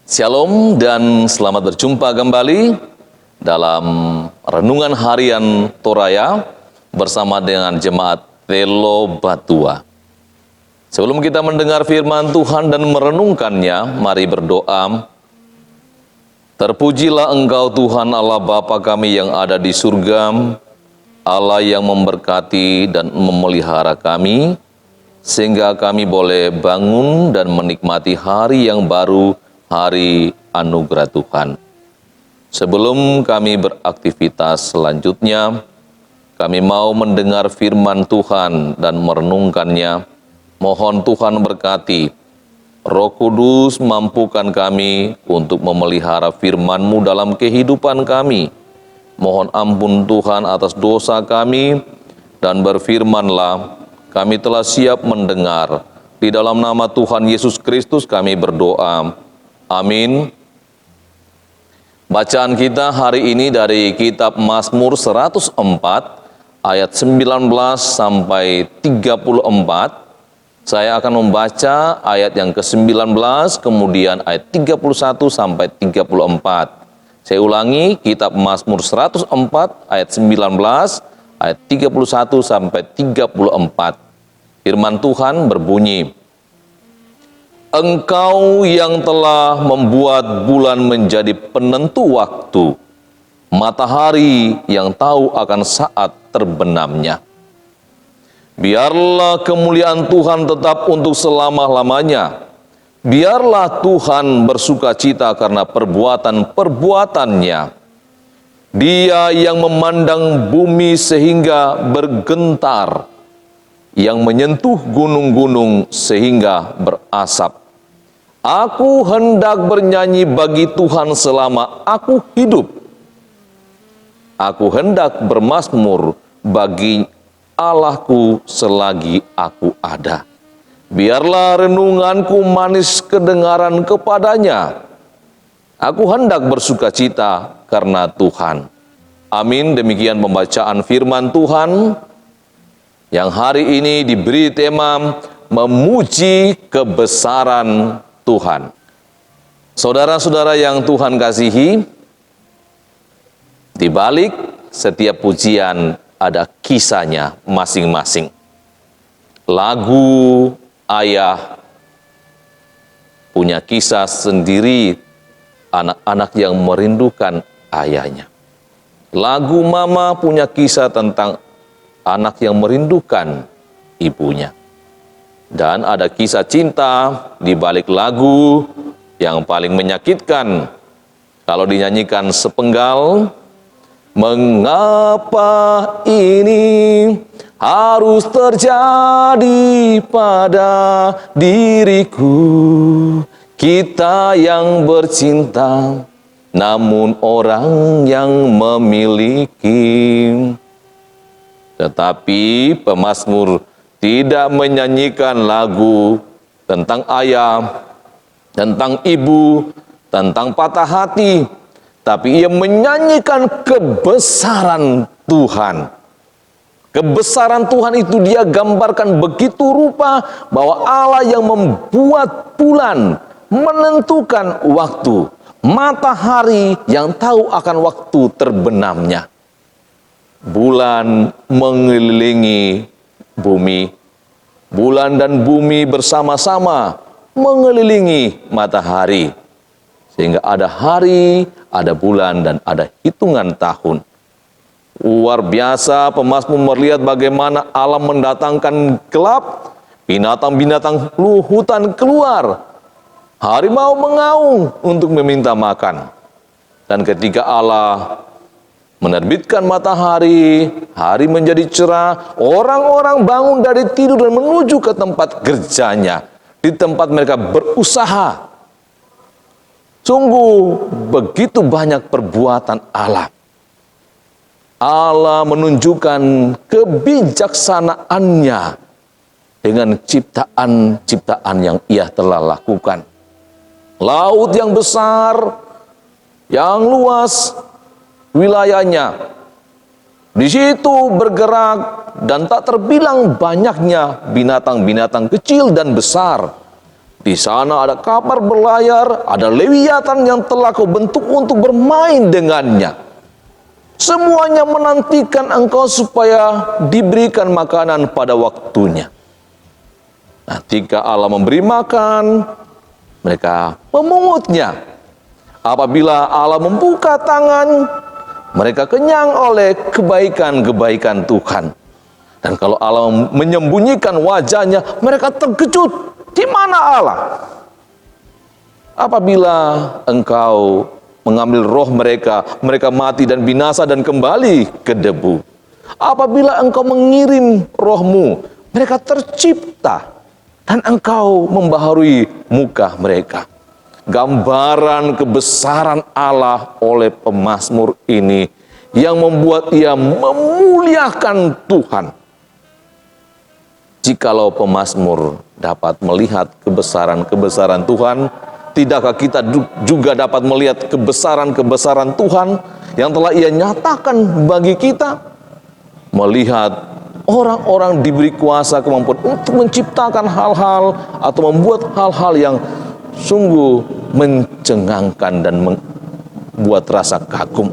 Shalom dan selamat berjumpa kembali dalam Renungan Harian Toraya bersama dengan Jemaat Telo Batua. Sebelum kita mendengar firman Tuhan dan merenungkannya, mari berdoa. Terpujilah Engkau Tuhan Allah Bapa kami yang ada di surga, Allah yang memberkati dan memelihara kami, sehingga kami boleh bangun dan menikmati hari yang baru, hari anugerah Tuhan. Sebelum kami beraktivitas selanjutnya, kami mau mendengar firman Tuhan dan merenungkannya. Mohon Tuhan berkati. Roh Kudus mampukan kami untuk memelihara firman-Mu dalam kehidupan kami. Mohon ampun Tuhan atas dosa kami, dan berfirmanlah, kami telah siap mendengar. Di dalam nama Tuhan Yesus Kristus kami berdoa. Amin. Bacaan kita hari ini dari kitab Mazmur 104 ayat 19 sampai 34. Saya akan membaca ayat yang ke-19, kemudian ayat 31 sampai 34. Saya ulangi, kitab Mazmur 104 ayat 19, ayat 31 sampai 34. Firman Tuhan berbunyi, Engkau yang telah membuat bulan menjadi penentu waktu, matahari yang tahu akan saat terbenamnya. Biarlah kemuliaan Tuhan tetap untuk selama-lamanya. Biarlah Tuhan bersukacita karena perbuatan-perbuatannya. Dia yang memandang bumi sehingga bergentar, yang menyentuh gunung-gunung sehingga berasap. Aku hendak bernyanyi bagi Tuhan selama aku hidup. Aku hendak bermazmur bagi Allahku selagi aku ada. Biarlah renunganku manis kedengaran kepadanya. Aku hendak bersukacita karena Tuhan. Amin. Demikian pembacaan firman Tuhan yang hari ini diberi tema memuji kebesaran Tuhan. Saudara-saudara yang Tuhan kasihi, di balik setiap pujian ada kisahnya masing-masing. Lagu ayah punya kisah sendiri, anak-anak yang merindukan ayahnya. Lagu mama punya kisah tentang anak yang merindukan ibunya. Dan ada kisah cinta di balik lagu yang paling menyakitkan kalau dinyanyikan sepenggal. Mengapa ini harus terjadi pada diriku? Kita yang bercinta, namun orang yang memiliki. Tetapi pemazmur tidak menyanyikan lagu tentang ayah, tentang ibu, tentang patah hati, tapi ia menyanyikan kebesaran Tuhan. Kebesaran Tuhan itu dia gambarkan begitu rupa bahwa Allah yang membuat bulan, menentukan waktu, matahari yang tahu akan waktu terbenamnya. Bulan mengelilingi bumi, bulan dan bumi bersama-sama mengelilingi matahari, sehingga ada hari, ada bulan, dan ada hitungan tahun. Luar biasa pemazmur melihat bagaimana alam mendatangkan gelap, binatang-binatang hutan keluar, harimau mengaum untuk meminta makan. Dan ketika Allah menerbitkan matahari, hari menjadi cerah, orang-orang bangun dari tidur dan menuju ke tempat kerjanya, di tempat mereka berusaha. Sungguh begitu banyak perbuatan Allah. Allah menunjukkan kebijaksanaannya dengan ciptaan-ciptaan yang ia telah lakukan. Laut yang besar, yang luas, wilayahnya. Di situ bergerak dan tak terbilang banyaknya binatang-binatang kecil dan besar. Di sana ada kapal berlayar, ada lewiatan yang telah kau bentuk untuk bermain dengannya. Semuanya menantikan engkau supaya diberikan makanan pada waktunya. Nah, ketika Allah memberi makan, mereka memungutnya. Apabila Allah membuka tangan, mereka kenyang oleh kebaikan-kebaikan Tuhan. Dan kalau Allah menyembunyikan wajahnya, mereka terkejut. Di mana Allah? Apabila engkau mengambil roh mereka, mereka mati dan binasa dan kembali ke debu. Apabila engkau mengirim rohmu, mereka tercipta dan engkau membaharui muka mereka. Gambaran kebesaran Allah oleh pemazmur ini yang membuat ia memuliakan Tuhan. Jikalau pemazmur dapat melihat kebesaran-kebesaran Tuhan, tidakkah kita juga dapat melihat kebesaran-kebesaran Tuhan yang telah ia nyatakan bagi kita? Melihat orang-orang diberi kuasa kemampuan untuk menciptakan hal-hal atau membuat hal-hal yang sungguh mencengangkan dan membuat rasa kagum.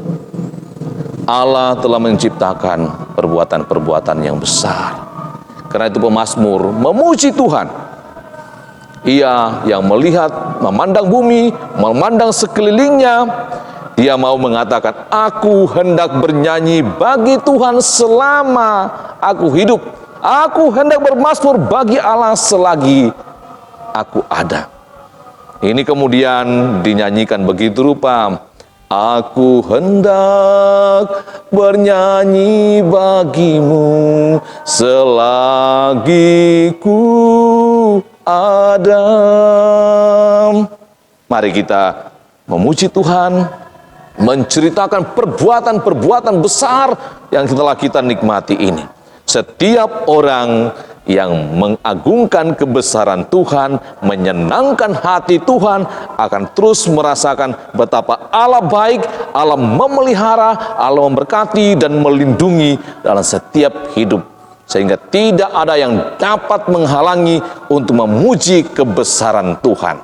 Allah telah menciptakan perbuatan-perbuatan yang besar. Karena itu pemazmur memuji Tuhan. Ia yang melihat, memandang bumi, memandang sekelilingnya, dia mau mengatakan, aku hendak bernyanyi bagi Tuhan selama aku hidup. Aku hendak bermazmur bagi Allah selagi aku ada. Ini kemudian dinyanyikan begitu rupa. Aku hendak bernyanyi bagimu selagi ku ada. Mari kita memuji Tuhan, menceritakan perbuatan-perbuatan besar yang telah kita nikmati ini. Setiap orang yang mengagungkan kebesaran Tuhan, menyenangkan hati Tuhan, akan terus merasakan betapa Allah baik, Allah memelihara, Allah memberkati dan melindungi dalam setiap hidup. Sehingga tidak ada yang dapat menghalangi untuk memuji kebesaran Tuhan.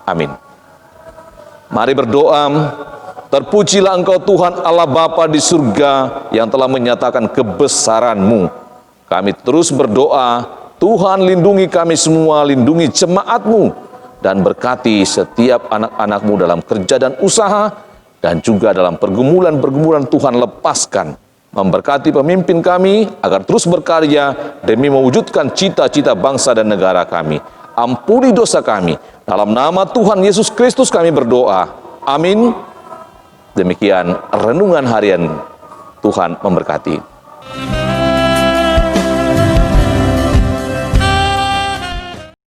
Amin. Mari berdoa. Terpujilah Engkau Tuhan Allah Bapa di surga yang telah menyatakan kebesaran-Mu. Kami terus berdoa, Tuhan lindungi kami semua, lindungi jemaat-Mu, dan berkati setiap anak-anak-Mu dalam kerja dan usaha, dan juga dalam pergumulan-pergumulan Tuhan lepaskan. Memberkati pemimpin kami agar terus berkarya demi mewujudkan cita-cita bangsa dan negara kami. Ampuni dosa kami. Dalam nama Tuhan Yesus Kristus kami berdoa. Amin. Demikian renungan harian. Tuhan memberkati.